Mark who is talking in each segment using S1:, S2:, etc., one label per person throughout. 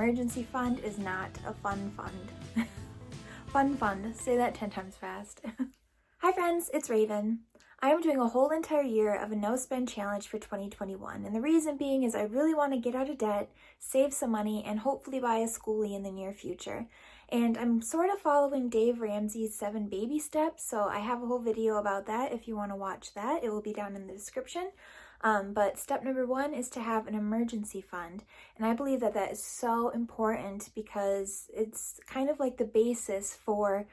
S1: Emergency fund is not a fun fund. Fun fund. Say that 10 times fast. Hi friends, it's Raven. I am doing a whole entire year of a no-spend challenge for 2021, and the reason being is I really want to get out of debt, save some money, and hopefully buy a schoolie in the near future. And I'm sort of following Dave Ramsey's 7 baby steps, so I have a whole video about that if you want to watch that. It will be down in the description. But step number 1 is to have an emergency fund. And I believe that that is so important because it's kind of like the basis for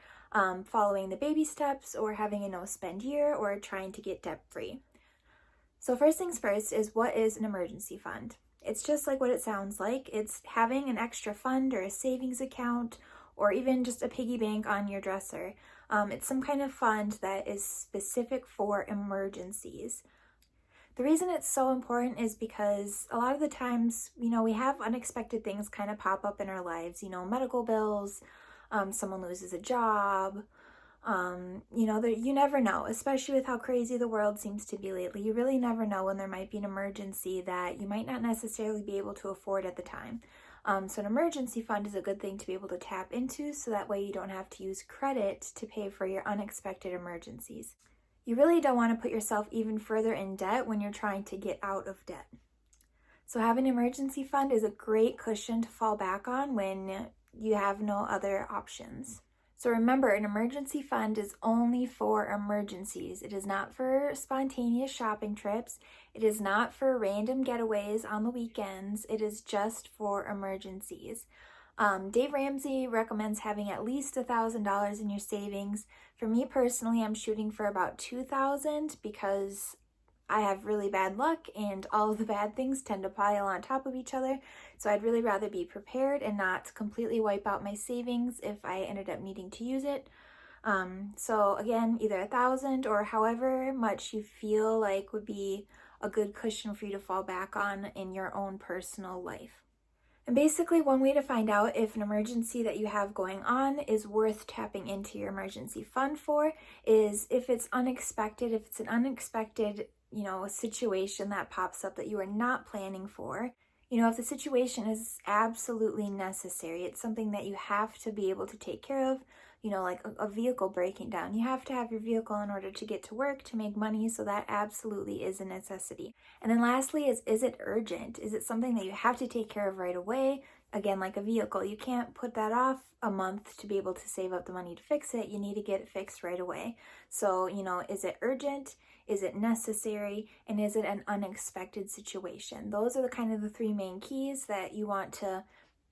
S1: following the baby steps or having a no-spend year or trying to get debt-free. So first things first is, what is an emergency fund? It's just like what it sounds like. It's having an extra fund or a savings account or even just a piggy bank on your dresser. It's some kind of fund that is specific for emergencies. The reason it's so important is because a lot of the times, we have unexpected things kind of pop up in our lives, medical bills, someone loses a job, you never know, especially with how crazy the world seems to be lately. You really never know when there might be an emergency that you might not necessarily be able to afford at the time. So an emergency fund is a good thing to be able to tap into, so that way you don't have to use credit to pay for your unexpected emergencies. You really don't want to put yourself even further in debt when you're trying to get out of debt. So having an emergency fund is a great cushion to fall back on when you have no other options. So remember, an emergency fund is only for emergencies. It is not for spontaneous shopping trips. It is not for random getaways on the weekends. It is just for emergencies. Dave Ramsey recommends having at least $1,000 in your savings. For me personally, I'm shooting for about $2,000 because I have really bad luck and all of the bad things tend to pile on top of each other. So I'd really rather be prepared and not completely wipe out my savings if I ended up needing to use it. So again, either $1,000 or however much you feel like would be a good cushion for you to fall back on in your own personal life. And basically, one way to find out if an emergency that you have going on is worth tapping into your emergency fund for is if it's unexpected, if it's an unexpected, situation that pops up that you are not planning for. If the situation is absolutely necessary, it's something that you have to be able to take care of, like a vehicle breaking down. You have to have your vehicle in order to get to work, to make money, so that absolutely is a necessity. And then lastly is it urgent? Is it something that you have to take care of right away? Again, like a vehicle, you can't put that off a month to be able to save up the money to fix it. You need to get it fixed right away. So, is it urgent? Is it necessary? And is it an unexpected situation? Those are the 3 main keys that you want to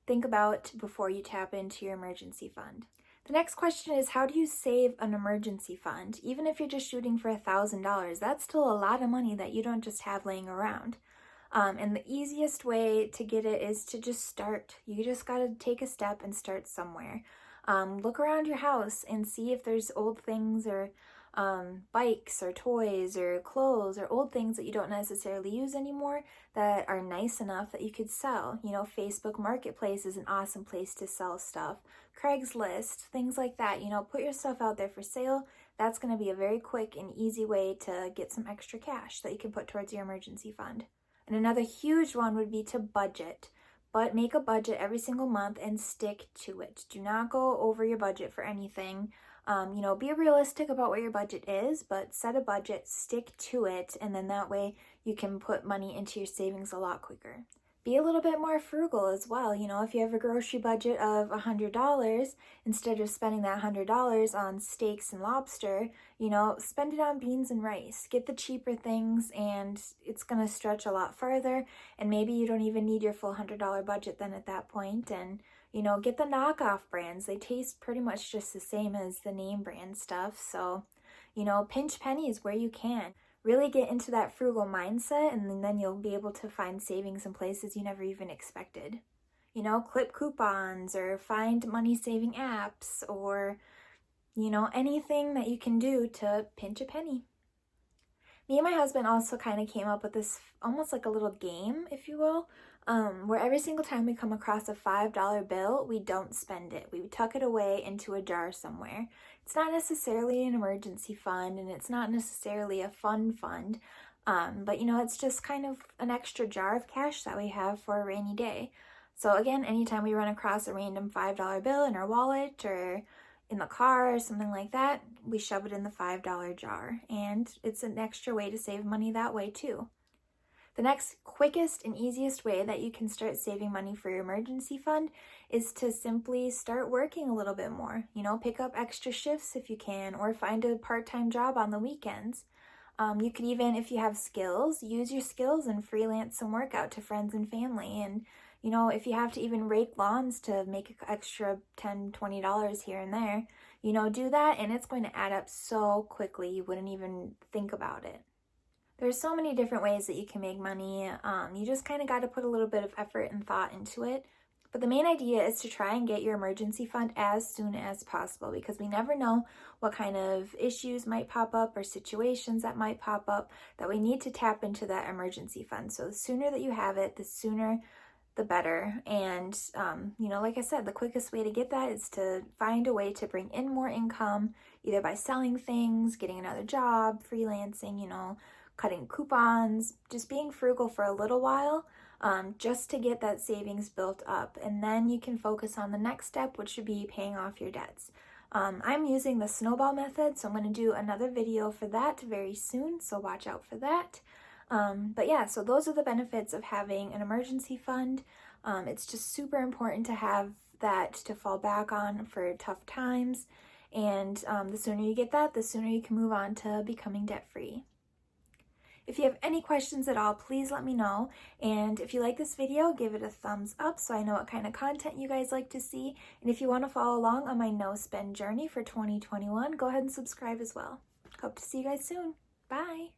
S1: think about before you tap into your emergency fund. The next question is, how do you save an emergency fund? Even if you're just shooting for $1,000, that's still a lot of money that you don't just have laying around. And the easiest way to get it is to just start. You just got to take a step and start somewhere. Look around your house and see if there's old things or bikes or toys or clothes or old things that you don't necessarily use anymore that are nice enough that you could sell. Facebook Marketplace is an awesome place to sell stuff. Craigslist, things like that. Put your stuff out there for sale. That's going to be a very quick and easy way to get some extra cash that you can put towards your emergency fund. And another huge one would be to budget. But make a budget every single month and stick to it. Do not go over your budget for anything. Be realistic about what your budget is, but set a budget, stick to it, and then that way you can put money into your savings a lot quicker. Be a little bit more frugal as well. If you have a grocery budget of $100, instead of spending that $100 on steaks and lobster, spend it on beans and rice. Get the cheaper things and it's going to stretch a lot further, and maybe you don't even need your full $100 budget then at that point. And get the knockoff brands. They taste pretty much just the same as the name brand stuff. So, pinch pennies where you can. Really get into that frugal mindset, and then you'll be able to find savings in places you never even expected. Clip coupons or find money-saving apps or, anything that you can do to pinch a penny. Me and my husband also kind of came up with this almost like a little game, if you will, where every single time we come across a $5 bill, we don't spend it. We tuck it away into a jar somewhere. It's not necessarily an emergency fund, and it's not necessarily a fun fund, but it's just kind of an extra jar of cash that we have for a rainy day. So again, anytime we run across a random $5 bill in our wallet or in the car or something like that, we shove it in the $5 jar. And it's an extra way to save money that way too. The next quickest and easiest way that you can start saving money for your emergency fund is to simply start working a little bit more. Pick up extra shifts if you can, or find a part-time job on the weekends. You could even, if you have skills, use your skills and freelance some work out to friends and family. And, if you have to even rake lawns to make an extra $10, $20 here and there, do that, and it's going to add up so quickly you wouldn't even think about it. There's so many different ways that you can make money. You just kind of got to put a little bit of effort and thought into it. But the main idea is to try and get your emergency fund as soon as possible, because we never know what kind of issues might pop up or situations that might pop up that we need to tap into that emergency fund. So the sooner that you have it, the sooner the better. And, like I said, the quickest way to get that is to find a way to bring in more income, either by selling things, getting another job, freelancing, cutting coupons, just being frugal for a little while, just to get that savings built up. And then you can focus on the next step, which should be paying off your debts. I'm using the snowball method, so I'm going to do another video for that very soon, so watch out for that. But yeah, so those are the benefits of having an emergency fund. It's just super important to have that to fall back on for tough times. And the sooner you get that, the sooner you can move on to becoming debt-free. If you have any questions at all, please let me know. And if you like this video, give it a thumbs up so I know what kind of content you guys like to see. And if you want to follow along on my no-spend journey for 2021, go ahead and subscribe as well. Hope to see you guys soon. Bye!